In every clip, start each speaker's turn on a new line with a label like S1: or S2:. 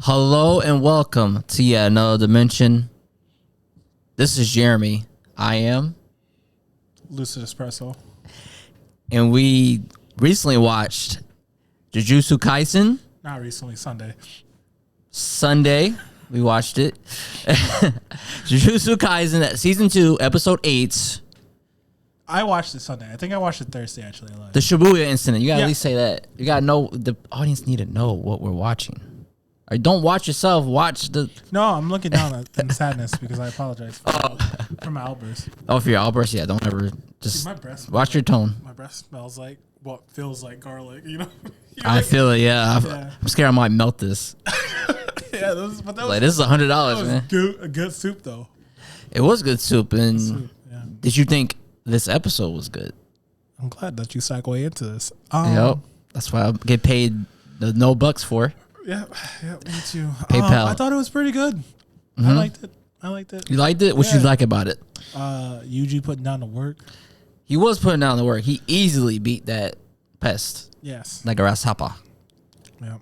S1: Hello and welcome to yet another dimension. This is Jeremy. I am
S2: Lucid Espresso.
S1: And we recently watched Jujutsu Kaisen.
S2: Not recently,
S1: Sunday, we watched it. Jujutsu Kaisen, season 2, episode 8.
S2: I watched it Sunday. I think I watched it Thursday, actually.
S1: The Shibuya incident. You gotta at least say that. You gotta know, the audience need to know what we're watching. Or don't watch yourself, watch the...
S2: No, I'm looking down in sadness because I apologize for my outburst.
S1: Oh, for your outburst? Yeah, don't ever... Just
S2: my breath
S1: watch your tone.
S2: My breath smells like what feels like garlic, you know?
S1: I feel it, yeah. I'm scared I might melt this.
S2: Yeah, this is
S1: $100, man.
S2: A good soup, though.
S1: It was good soup. And did you think this episode was good?
S2: I'm glad that you segue into this.
S1: Yep. That's why I get paid the no bucks for.
S2: Yeah, me too.
S1: PayPal.
S2: I thought it was pretty good. Mm-hmm. I liked it.
S1: You liked it? What you like about it?
S2: Yuji putting down the work.
S1: He was putting down the work. He easily beat that pest.
S2: Yes.
S1: Like a grasshopper.
S2: Yeah.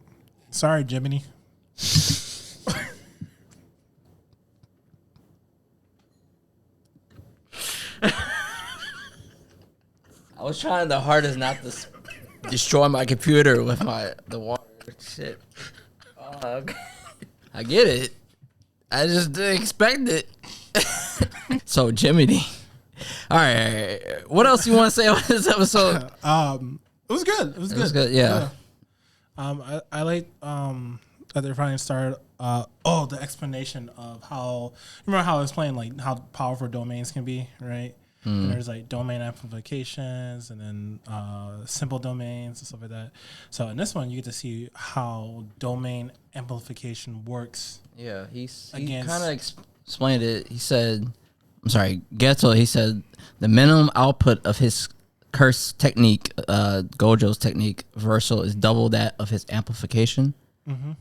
S2: Sorry, Jiminy.
S1: I was trying the hardest not to destroy my computer with the water. Shit. Okay. I get it. I just didn't expect it. So, Jiminy. All right. What else you want to say about this episode?
S2: It was good. It was good.
S1: Yeah.
S2: I like that they're finally started. The explanation of how. Remember how I was playing, like how powerful domains can be, right? And there's like domain amplifications and then simple domains and stuff like that. So in this one, you get to see how domain amplification works.
S1: Yeah, he kind of explained it. He said, I'm sorry, Geto, he said the minimum output of his curse technique, Gojo's technique, reversal, is double that of his amplification. Mm-hmm.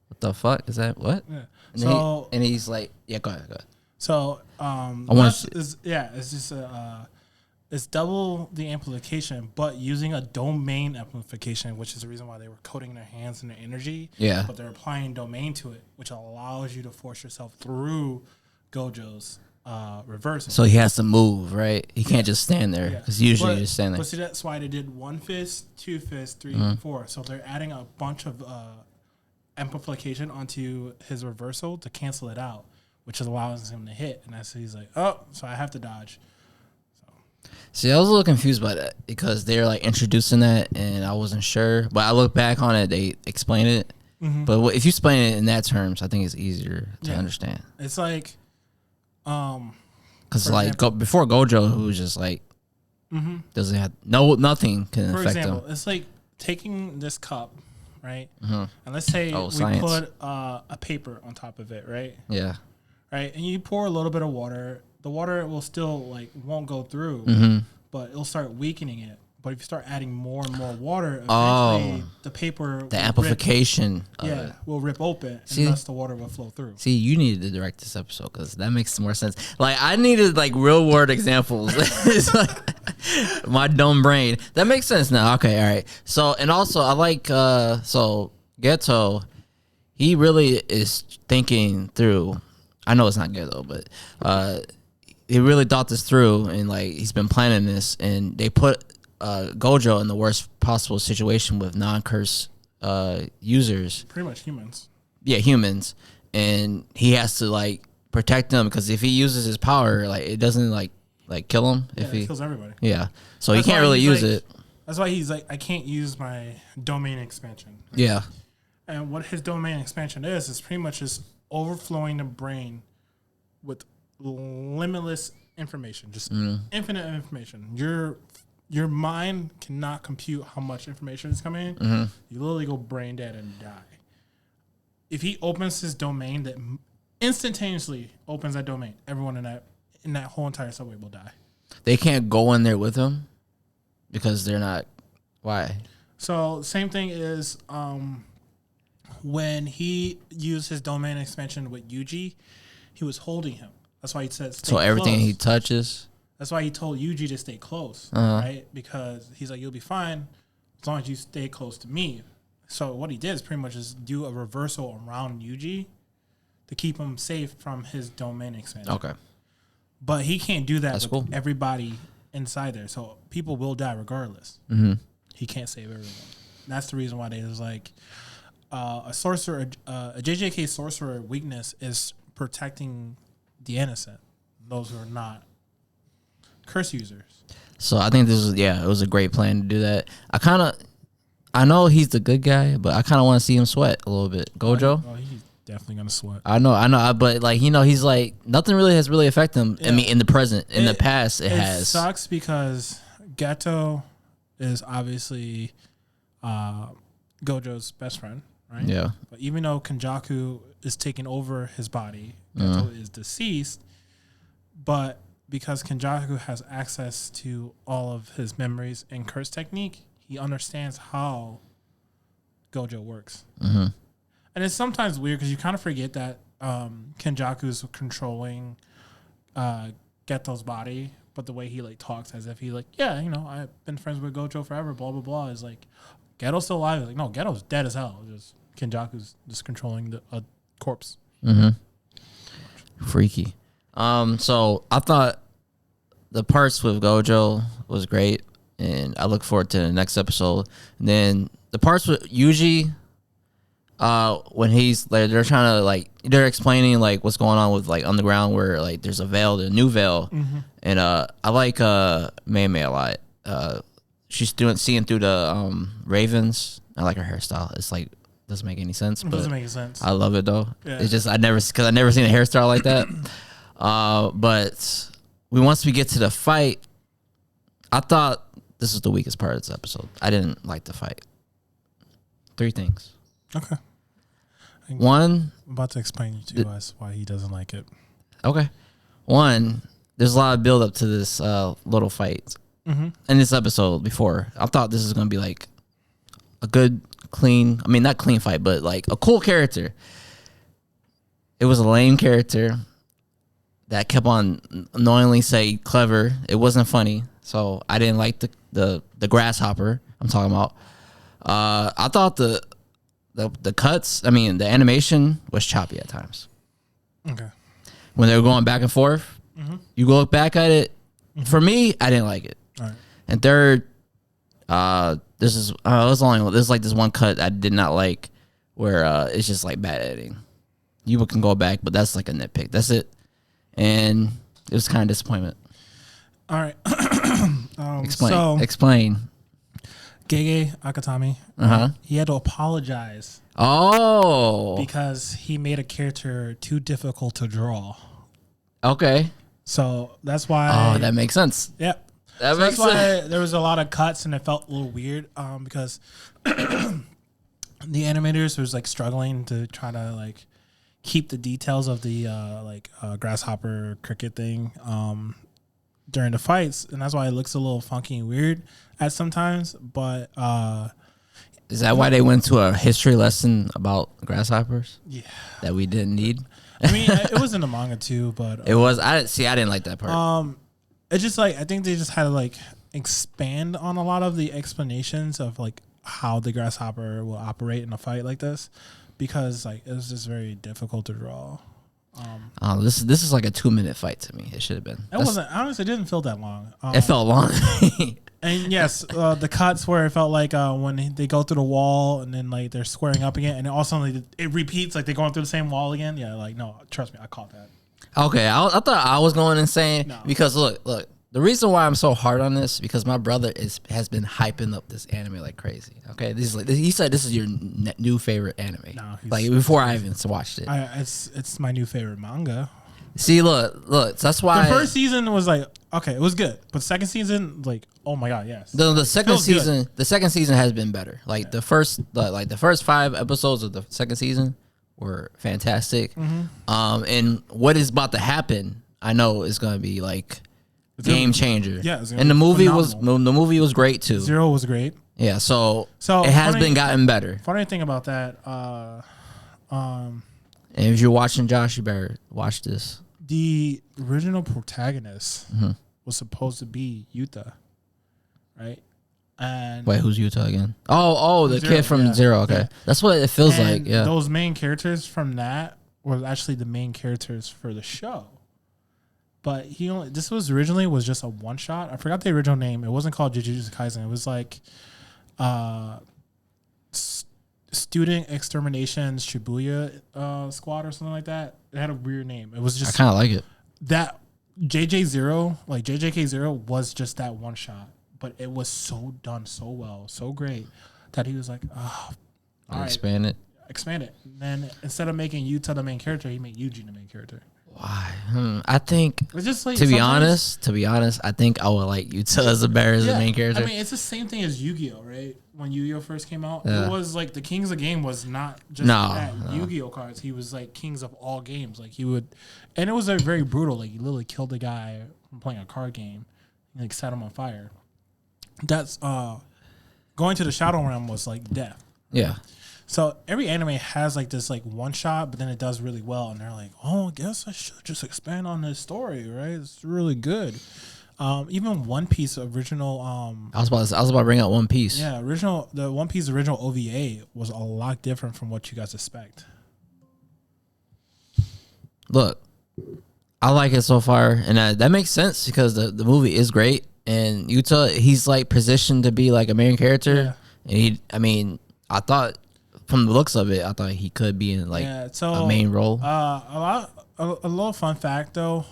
S1: What the fuck? Is that what? Yeah. And he's like, yeah, go ahead. So, it's just it's double the amplification, but using a domain amplification, which is the reason why they were coating their hands in their energy. Yeah. But they're applying domain to it, which allows you to force yourself through Gojo's reversal. So he has to move, right? He can't just stand there because usually you just stand there.
S2: But see, that's why they did 1 fist, 2 fists, 3, 4. So they're adding a bunch of amplification onto his reversal to cancel it out, which allows him to hit. And that's he's like, oh, so I have to dodge.
S1: See, I was a little confused by that because they're like introducing that and I wasn't sure. But I look back on it, they explain it. Mm-hmm. But if you explain it in that terms, I think it's easier to understand.
S2: It's like,
S1: because like before Gojo, who was just like, doesn't have nothing can affect him. For example,
S2: it's like taking this cup, right? Mm-hmm. And let's say we put a paper on top of it, right? Yeah. Right, and you pour a little bit of water. The water will still won't go through, but it'll start weakening it. But if you start adding more and more water, eventually the paper,
S1: the amplification,
S2: will rip open, and thus the water will flow through.
S1: See, you needed to direct this episode because that makes more sense. Like I needed real world examples. It's like my dumb brain. That makes sense now. Okay, all right. So and also I like Geto. He really is thinking through. I know it's not good though, but he really thought this through and he's been planning this, and they put Gojo in the worst possible situation with non-curse users.
S2: Pretty much humans.
S1: Yeah, humans, and he has to protect them because if he uses his power, it doesn't kill him.
S2: Yeah, it kills everybody.
S1: Yeah, so he can't really use it.
S2: That's why he's I can't use my domain expansion. Right? Yeah, and what his domain expansion is pretty much just overflowing the brain with limitless information, just infinite information. Your mind cannot compute how much information is coming in. Mm-hmm. You literally go brain dead and die. If he opens his domain, that instantaneously opens that domain, everyone in that whole entire subway will die.
S1: They can't go in there with him because they're not. Why?
S2: So same thing is when he used his domain expansion with Yuji, he was holding him. That's why he said stay close.
S1: Everything he touches.
S2: That's why he told Yuji to stay close, right? Because he's like, you'll be fine as long as you stay close to me. So what he did is pretty much just do a reversal around Yuji to keep him safe from his domain expansion.
S1: Okay.
S2: But he can't do that with
S1: cool.
S2: everybody inside there. So people will die regardless.
S1: Mm-hmm.
S2: He can't save everyone. That's the reason why there's like a sorcerer, a JJK sorcerer weakness is protecting the innocent, those who are not curse users.
S1: So I think it was a great plan to do that. I know he's the good guy, but I kind of want to see him sweat a little bit. Gojo?
S2: Oh, he's definitely going to sweat.
S1: I know, but like, he's like, nothing really has really affected him. Yeah. I mean, in the present, in the past, it has.
S2: It sucks because Geto is obviously Gojo's best friend, right?
S1: Yeah.
S2: But even though Kenjaku is taking over his body, Geto is deceased, but because Kenjaku has access to all of his memories and curse technique, he understands how Gojo works.
S1: Mm-hmm.
S2: And it's sometimes weird because you kind of forget that Kenjaku's controlling Geto's body, but the way he like talks as if he like, yeah, I've been friends with Gojo forever, blah, blah, blah, is like, Geto's still alive. Like, no, Geto's dead as hell. Just Kenjaku's just controlling a corpse.
S1: Mm-hmm. Freaky. So I thought the parts with Gojo was great, and I look forward to the next episode. And then the parts with Yuji, when he's like, they're trying to like, they're explaining like what's going on with like underground, where like there's a veil, the new veil, and I like Mei Mei a lot. She's seeing through the ravens. I like her hairstyle. It's like doesn't make any sense. But
S2: doesn't make sense.
S1: I love it though. Yeah. It's just I never seen a hairstyle like that. But once we get to the fight, I thought this was the weakest part of this episode. I didn't like the fight. 3 things.
S2: Okay.
S1: One,
S2: I'm about to explain to us why he doesn't like it.
S1: Okay. One, there's a lot of build up to this little fight in this episode. Before I thought this was gonna be like a good, clean. I mean, not clean fight, but like a cool character. It was a lame character that kept on annoyingly say clever. It wasn't funny, so I didn't like the grasshopper I'm talking about. I thought the cuts, I mean, the animation was choppy at times. Okay. When they were going back and forth, you go look back at it. For me, I didn't like it. All right. And third, there's like this one cut I did not like, where it's just like bad editing. You can go back, but that's like a nitpick. That's it. And it was kind of disappointment.
S2: All right.
S1: Explain.
S2: Gege Akatami, he had to apologize.
S1: Oh.
S2: Because he made a character too difficult to draw.
S1: Okay.
S2: So that's why.
S1: Oh, that makes sense.
S2: Yep. That's why there was a lot of cuts and it felt a little weird because the animators was like struggling to try to like keep the details of the grasshopper cricket thing during the fights, and that's why it looks a little funky and weird at sometimes. But
S1: is that why they went to a history lesson about grasshoppers?
S2: Yeah,
S1: that we didn't need.
S2: I mean, it was in the manga too, but
S1: it was. I didn't like that part.
S2: It's just like I think they just had to like expand on a lot of the explanations of like how the grasshopper will operate in a fight like this, because like it was just very difficult to draw.
S1: This is like a 2-minute fight to me. It should have been.
S2: It wasn't. Honestly, it didn't feel that long.
S1: It felt long.
S2: And yes, the cuts where it felt like when they go through the wall and then like they're squaring up again, and then also like, it repeats like they're going through the same wall again. Yeah, like no, trust me, I caught that.
S1: Okay, I thought I was going insane because look. The reason why I'm so hard on this because my brother has been hyping up this anime like crazy. Okay, this is like he said this is your new favorite anime. No, like before I even watched it.
S2: It's my new favorite manga.
S1: See, look, that's why
S2: the first season was like okay, it was good, but second season like oh my god, yes.
S1: The second season has been better. Like the first 5 episodes of the second season were fantastic. And what is about to happen, I know is going to be like game changer. Yeah, and the movie was great too.
S2: Zero was great.
S1: Yeah, so it has been gotten better.
S2: Funny thing about that,
S1: and if you're watching Josh, you better watch this.
S2: The original protagonist was supposed to be Yuta, right? And
S1: wait, who's Utah again? The kid from Zero. Okay, that's what it feels like. Yeah,
S2: those main characters from that were actually the main characters for the show. But this was originally just a one shot. I forgot the original name. It wasn't called Jujutsu Kaisen. It was like Student Extermination Shibuya Squad or something like that. It had a weird name. It was just
S1: I kind of like it.
S2: That JJK0 was just that one shot. But it was so done so well, so great, that he was like, all right.
S1: Expand it.
S2: And then instead of making Yuta the main character, he made Yuji the main character.
S1: Why? I think,
S2: it's just like,
S1: to be honest, I think I would like Yuta as the main character.
S2: I mean, it's the same thing as Yu-Gi-Oh, right? When Yu-Gi-Oh first came out, it was like the Kings of Game was not just Yu-Gi-Oh cards. He was like kings of all games. Like he would, and it was very brutal. Like he literally killed a guy from playing a card game, and like set him on fire. That's going to the Shadow Realm was like death.
S1: Yeah.
S2: So every anime has like this like one shot, but then it does really well, and they're like, "Oh, I guess I should just expand on this story, right? It's really good." Even One Piece original.
S1: I was about to bring out One Piece.
S2: Yeah, the One Piece original OVA was a lot different from what you guys expect.
S1: Look, I like it so far, and that makes sense because the movie is great. And Yuta, he's like positioned to be like a main character. Yeah. And I thought from the looks of it, I thought he could be in like a main role.
S2: A little fun fact though.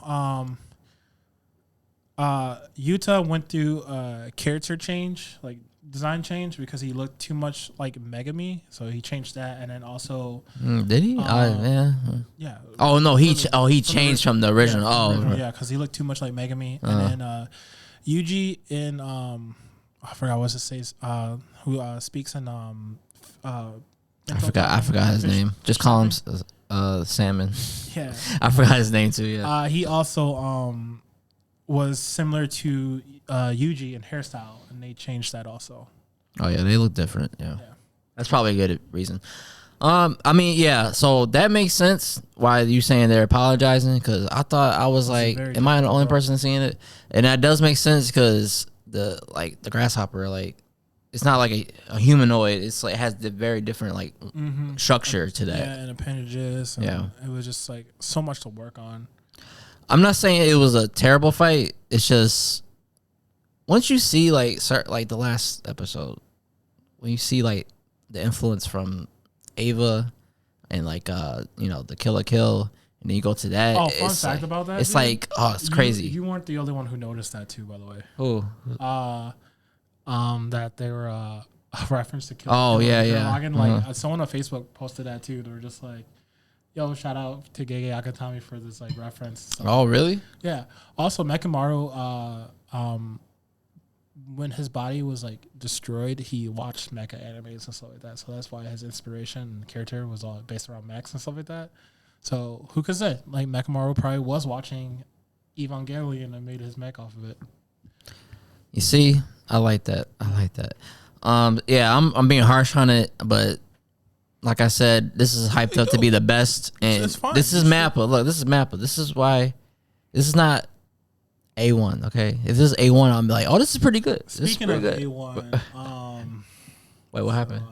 S2: Yuta went through a character change, like design change, because he looked too much like Megami, so he changed that, and then also
S1: did he? Yeah. Oh no, he changed from the original.
S2: Yeah, because he looked too much like Megami, and then Yuji in I forgot what it says. Who speaks in
S1: I forgot his name. Just call him Salmon.
S2: Yeah,
S1: I forgot his name too. Yeah.
S2: He also was similar to Yuji in hairstyle, and they changed that also.
S1: Oh yeah, they look different. Yeah. That's probably a good reason. So that makes sense why you saying they're apologizing, because I thought I was like, am I the only person seeing it? And that does make sense because the grasshopper, like, it's not like a humanoid. It's like it has the very different like structure to that.
S2: Yeah, and appendages. And it was just like so much to work on.
S1: I'm not saying it was a terrible fight. It's just once you see like the last episode, when you see like the influence from Ava and like the Kill la Kill, and then you go to that.
S2: Oh, fun fact about that.
S1: It's like it's crazy.
S2: You weren't the only one who noticed that too, by the way.
S1: Who?
S2: That they were a reference to Kill.
S1: Oh yeah.
S2: Like someone on Facebook posted that too. They were just like, "Yo, shout out to Gege Akatami for this like reference." So,
S1: oh really?
S2: Yeah. Also, Mekamaru, when his body was like destroyed, he watched mecha animes and stuff like that. So that's why his inspiration and character was all based around mechs and stuff like that. So who could say? Like Mekamaru probably was watching Evangelion and made his mech off of it.
S1: You see, I like that. I'm being harsh on it, but like I said, this is hyped up to be the best, and this is Mappa. Look, this is Mappa. This is why this is not A1. Okay, if this is A1, I'm like, oh, this is pretty good.
S2: Speaking of A1,
S1: wait, what happened?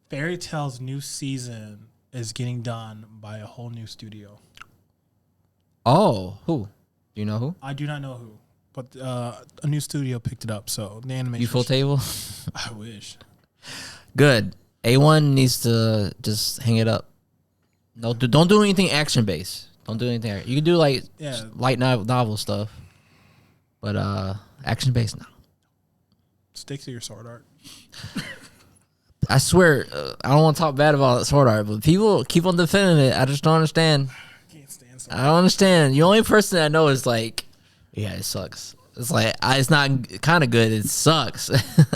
S2: Fairy Tail's new season is getting done by a whole new studio.
S1: Oh, who? Do you know who?
S2: I do not know who, but a new studio picked it up. So the animation.
S1: You full table?
S2: I wish.
S1: Good. A1 needs to just hang it up. No, don't do anything action based. Don't do anything. You can do like light novel stuff, but action based, no.
S2: Stick to your sword art.
S1: I swear, I don't want to talk bad about sword art, but people keep on defending it. I just don't understand.
S2: I can't stand sword
S1: art. I don't understand. The only person I know is like, yeah, it sucks. It's like it's not kind of good. It sucks.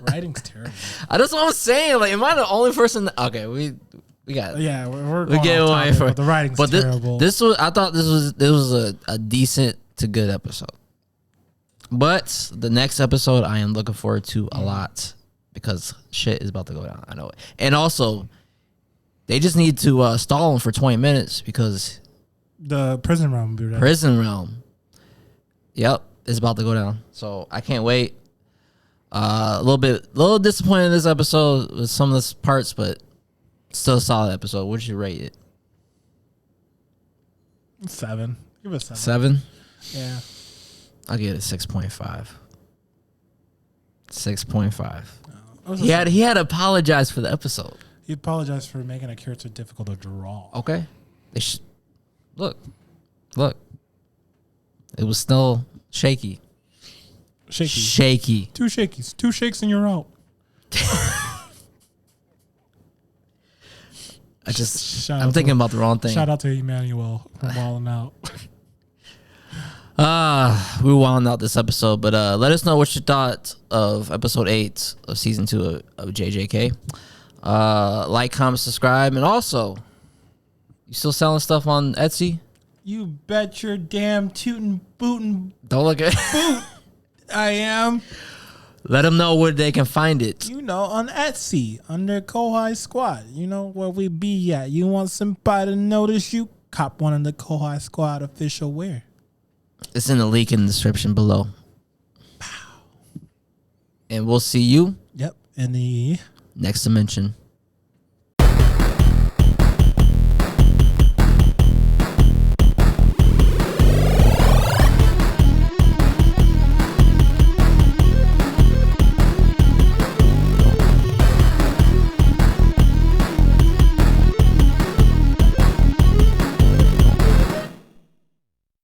S2: Writing's terrible.
S1: That's what I'm saying. Like, am I the only person? Okay, we got.
S2: Yeah, we're getting away from the writing's terrible.
S1: I thought this was a decent to good episode, but the next episode I am looking forward to a lot because shit is about to go down. I know it, and also they just need to stall him for 20 minutes because
S2: the prison realm.
S1: Yep. It's about to go down, so I can't wait. A little disappointed in this episode with some of the parts, but still a solid episode. What did you rate it?
S2: 7. Give it a
S1: 7.
S2: Yeah.
S1: I'll give it a 6.5. 6.5. He had to apologize for the episode.
S2: He apologized for making a character difficult to draw.
S1: Okay. They look. It was still shaky. Shaky.
S2: 2 shakies. 2 shakes and you're out.
S1: I'm thinking about the wrong thing.
S2: Shout out to Emmanuel for walling out.
S1: We were wilding out this episode, but let us know what you thought of episode 8 of season 2 of JJK. Like, comment, subscribe, and also, you still selling stuff on Etsy?
S2: You bet your damn tootin' bootin'
S1: Don't look at
S2: boot. I am.
S1: Let them know where they can find it.
S2: You know, on Etsy, under Kohai Squad. You know where we be at. You want somebody to notice you? Cop one of the Kohai Squad official wear.
S1: It's in the link in the description below. Pow. And we'll see you.
S2: Yep. In the
S1: next dimension.